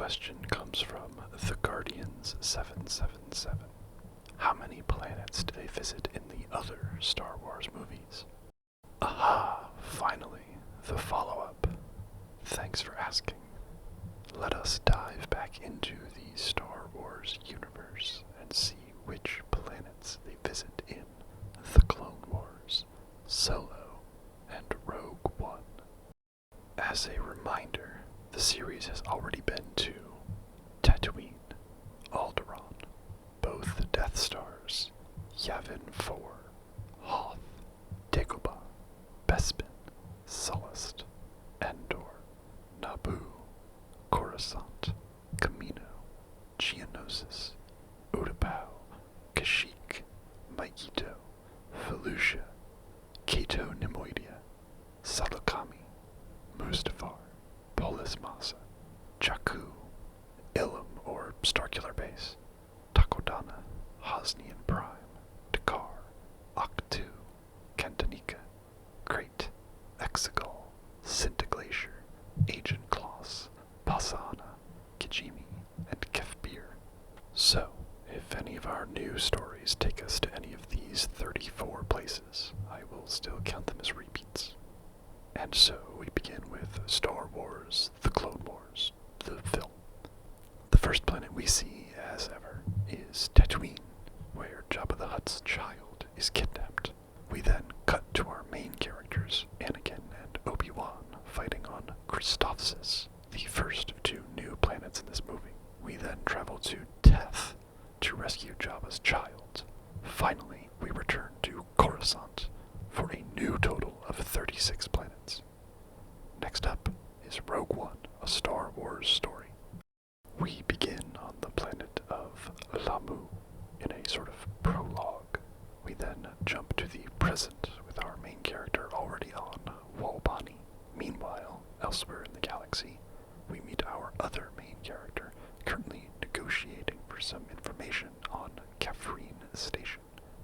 question comes from The Guardians 777. How many planets do they visit in the other Star Wars movies? Aha! Finally, the follow-up. Thanks for asking. Let us dive back into the Star Wars universe and see which planets they visit in The Clone Wars, Solo, and Rogue One. As a reminder, the series has already been to Tatooine, Alderaan, both the Death Stars, Yavin 4, Hoth, Dagobah, Bespin, Sullust, Endor, Naboo, Coruscant, Kamino, Geonosis, Utapau, Kashyyyk, Maikito, Felucia, Cato Nemoidia, Salokami, Mustafar, Polis Massa, Jakku, Ilum or Starkiller Base, Takodana, Hosnian Prime, Dakar, Ahch-To, Cantonica, Crate, Exegol, Cinta Glacier, Agent Kloss, Pasana, Kijimi, and Kefbir. So, if any of our new stories take us to any of these 34 places, I will still count them as repeats. And so we begin with Star Wars, The Clone Wars, the film. The first planet we see, as ever, is Tatooine, where Jabba the Hutt's child is kidnapped. We then cut to our main characters, Anakin and Obi-Wan, fighting on Christophsis, the first of two new planets in this movie. We then travel to Teth to rescue Jabba's child. Finally, we return to Coruscant for a new total of 36 planets. Next up is Rogue One, a Star Wars story. We begin on the planet of Lamu in a sort of prologue. We then jump to the present with our main character already on Walbani. Meanwhile, elsewhere in the galaxy, we meet our other main character currently negotiating for some information on Kafrene Station,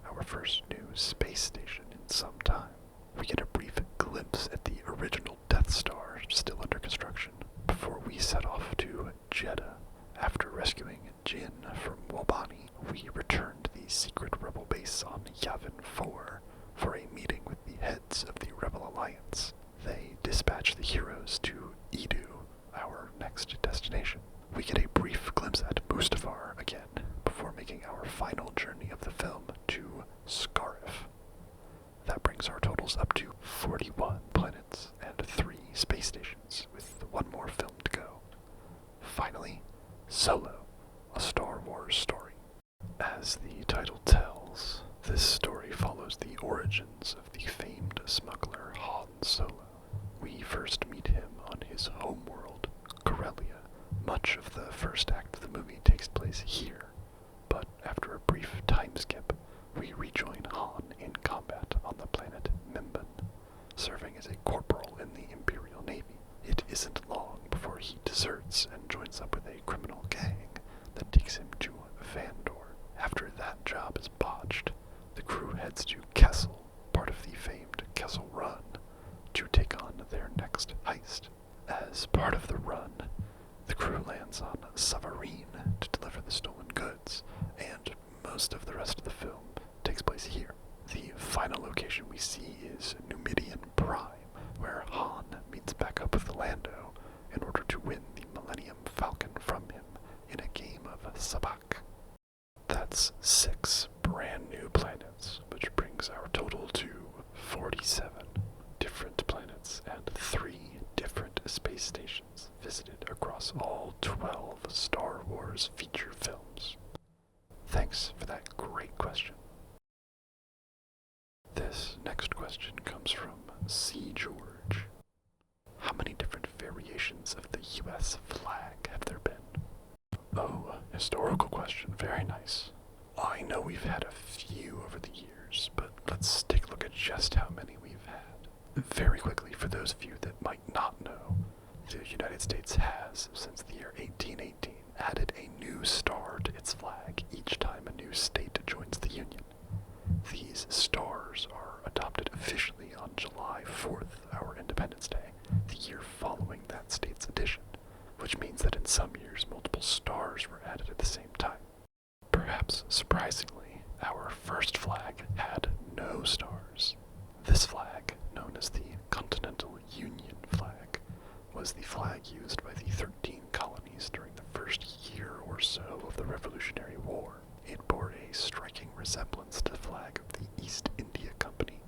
our first new space station in some time. We get a brief glimpse at the original Death Star still under construction before we set off to Jeddah. After rescuing Jin from Walbani, we return to the secret rebel base on Yavin 4 for a meeting with the heads of the Rebel Alliance. They dispatch the heroes to Edu, our next destination. We get a brief glimpse at Mustafar again before making our final journey of the film to Scarif. That brings our totals up to 41 planets and 3 space stations, with one more film to go. Finally, Solo, a Star Wars story. As the title tells, this story follows the origins of the famed smuggler Han Solo. We first meet him on his homeworld, Corellia. Much of the first act of the movie takes place here, but after a brief time skip, we rejoin Han in combat on the planet Mimban, serving as a corporal in the Imperial Navy. It isn't long before he deserts and joins up with a criminal gang that takes him to Vandor. After that job is botched, the crew heads to Kessel, part of the famed Kessel Run, to take on their next heist. As part of the run, the crew lands on Savareen to deliver the stolen goods, and most of the rest of the film takes place here. The final location we see is Numidian Prime, where Han meets back up with Lando in order to win the Millennium Falcon from him in a game of Sabacc. That's 6 brand new planets, which brings our total to 47 different planets and 3 different space stations visited across all 12 Star Wars feature films. Thanks for that great question. This next question comes from C. George. How many different variations of the US flag have there been? Oh, historical question. Very nice. I know we've had a few over the years, but let's take a look at just how many we've had. Very quickly, for those of you that might not know, the United States has, since the year 1818, added a new star to its flag each time a new state joins the Union. These stars are adopted officially on July 4th, our Independence Day, the year following that state's addition, which means that in some years was the flag used by the 13 colonies during the first year or so of the Revolutionary War. It bore a striking resemblance to the flag of the East India Company,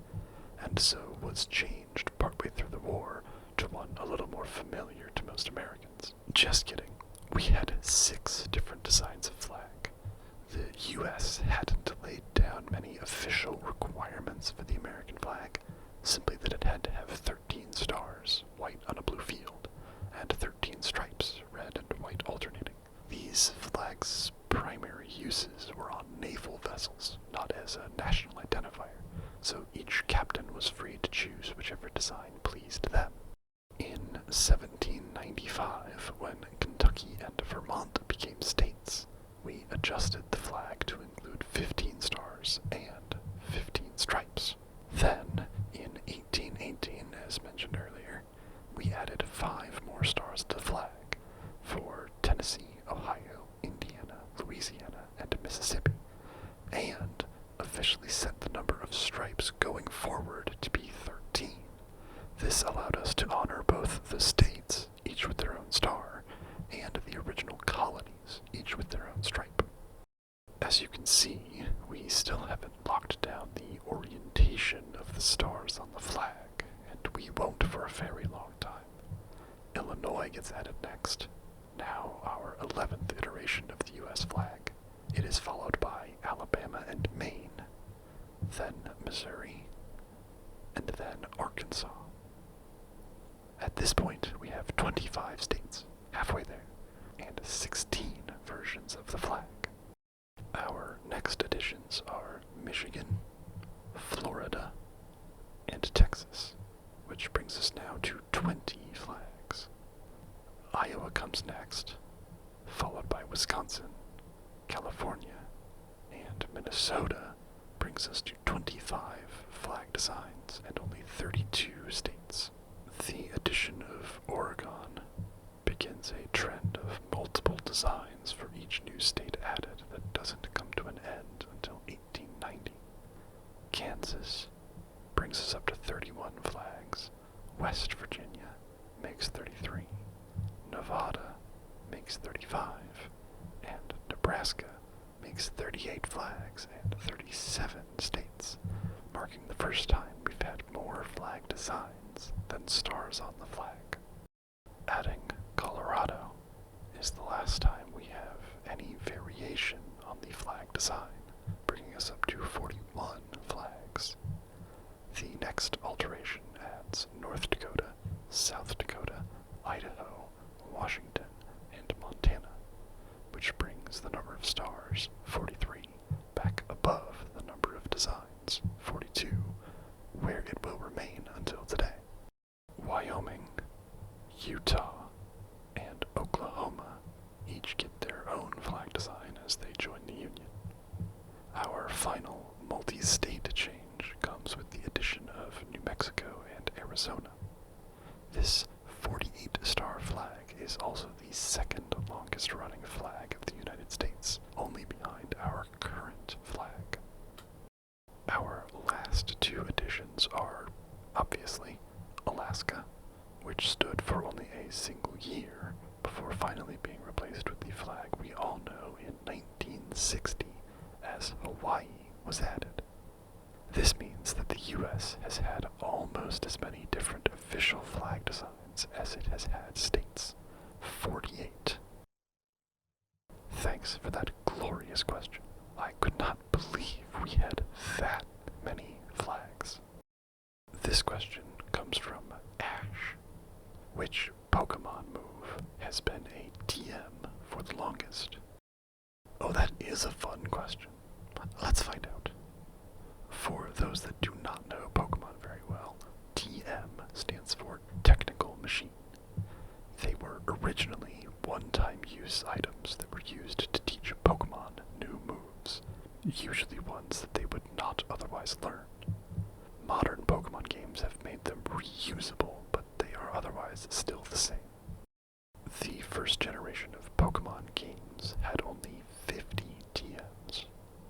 and so was changed partway through the war to one a little more familiar to most Americans. Just kidding. We had 6 different designs of flag. The U.S. hadn't laid down many official requirements for the American flag, simply that it had to have 13 stars, white on a blue field, and 13 stripes, red and white alternating. These flags' primary uses were on naval vessels, not as a national identifier, so each captain was free to choose whichever design pleased them. In 1795, when Kentucky and Vermont became states, we adjusted the flag to include 15 stars and 15 stripes. Then, in 1818, as mentioned earlier, we added 5 more stars to the flag for Tennessee, Ohio, Indiana, Louisiana, and Mississippi, and officially set the number of stripes going forward to be 13. This allowed us to honor both the states, each with their own star, and the original colonies, each with their own stripe. As you can see, we still haven't locked down the orientation of the stars on the flag, and we won't for a very long time. Illinois gets added next, now our 11th iteration of the U.S. flag. It is followed by Alabama and Maine, then Missouri, and then Arkansas. At this point, we have 25 states, halfway there, and 16 versions of the flag. Our next additions are Michigan, Florida, and Texas, which brings us now to 20 flags. Iowa comes next, followed by Wisconsin, California, and Minnesota brings us to 25 flag designs and only 32 states. The addition of Oregon begins a trend of multiple designs for each new state added that doesn't come to an end until 1890. Kansas brings us up to 31 flags. West Virginia makes 33. Nevada makes 35. And Nebraska makes 38 flags and 37 states, marking the first time we've had more flag designs than stars on the flag. Adding Colorado is the last time we have any variation on the flag design, bringing us up to 41 flags. The next alteration adds North Dakota, South Dakota, Idaho, Washington, and Montana, which brings the number of stars, 43, back above the number of designs, 42, where it will remain until today. Wyoming, Utah, and Oklahoma each get their own flag design as they join the Union. Our final multi-state change comes with the addition of New Mexico and Arizona. This 48-star flag is also the second longest running flag of the United States, only behind our current flag. Our last 2 additions are, obviously, Alaska, which stood for only a single year before finally being replaced with the flag we all know in 1960 as Hawaii was added. This means that the U.S. has had almost as many different official flag designs as it has had states, 48. Thanks for that glorious question. I could not believe we had that many flags. This question comes from Ash. Which Pokémon move has been a TM for the longest? Oh, that is a fun question. Let's find out. For those that do not know Pokemon very well, TM stands for Technical Machine. They were originally one-time use items that were used to teach Pokemon new moves, usually ones that they would not otherwise learn. Modern Pokemon games have made them reusable, but they are otherwise still the same. The first generation of Pokemon games had only 50 TMs.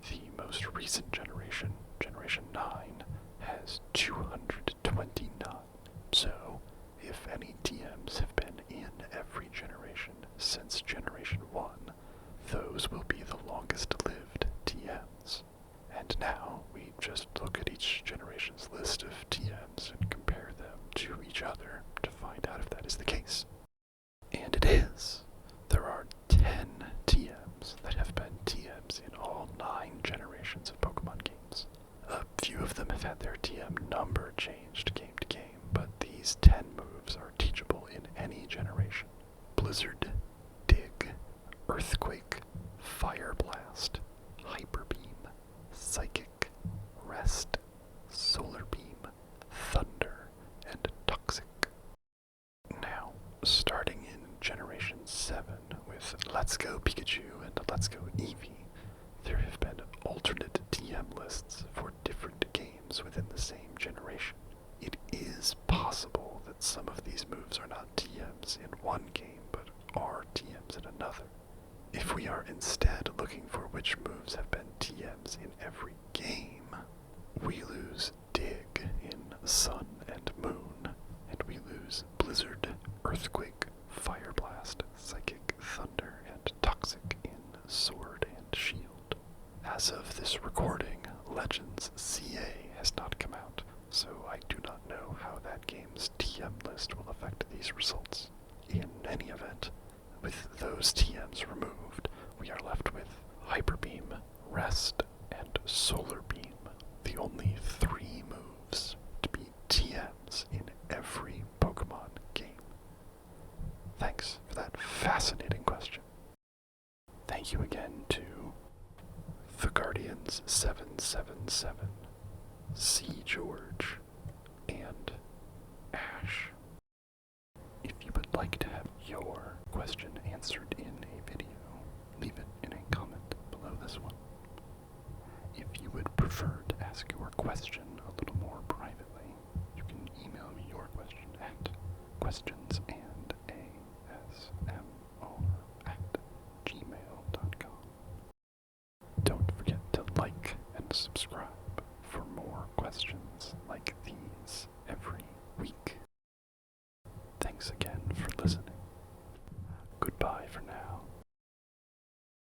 The most recent generation, Generation 9, has 229. So, if any TMs have been each other to find out if that is the case. And it is. There are 10 TMs that have been TMs in all 9 generations of Pokemon games. A few of them have had their TM number changed game to game, but these 10 moves are teachable in any generation. Blizzard, Dig, Earthquake, Fire Blast, Hyper Beam, Psychic, Rest, Solar Beam, Thunder, and Toxic. Now, starting in Generation 7 with Let's Go Pikachu and Let's Go Eevee, there have been alternate TM lists for different games within the same generation. It is possible that some of these moves are not TMs in one game, but are TMs in another. If we are instead looking for which moves have been TMs in every game, we lose Dig in Sun and Moon, and we lose Blizzard, Earthquake, Fire Blast, Psychic, Thunder, and Toxic in Sword and Shield. As of this recording, Legends CA has not come out, so I do not know how that game's TM list will affect these results. In any event, with those TMs removed, we are left with Hyper Beam, Rest, and Solar Beam, the only 3 moves to be TMs in every Pokemon game. Thanks for that fascinating question. Thank you again to The Guardians 777, C. George, and Ash. If you would like to have your question answered in a video, leave it in a comment below this one. If you would prefer to ask your question a little more privately, you can email me your question at questionsandasmr@gmail.com. Don't forget to like and subscribe for more questions like these every week. Thanks again for listening.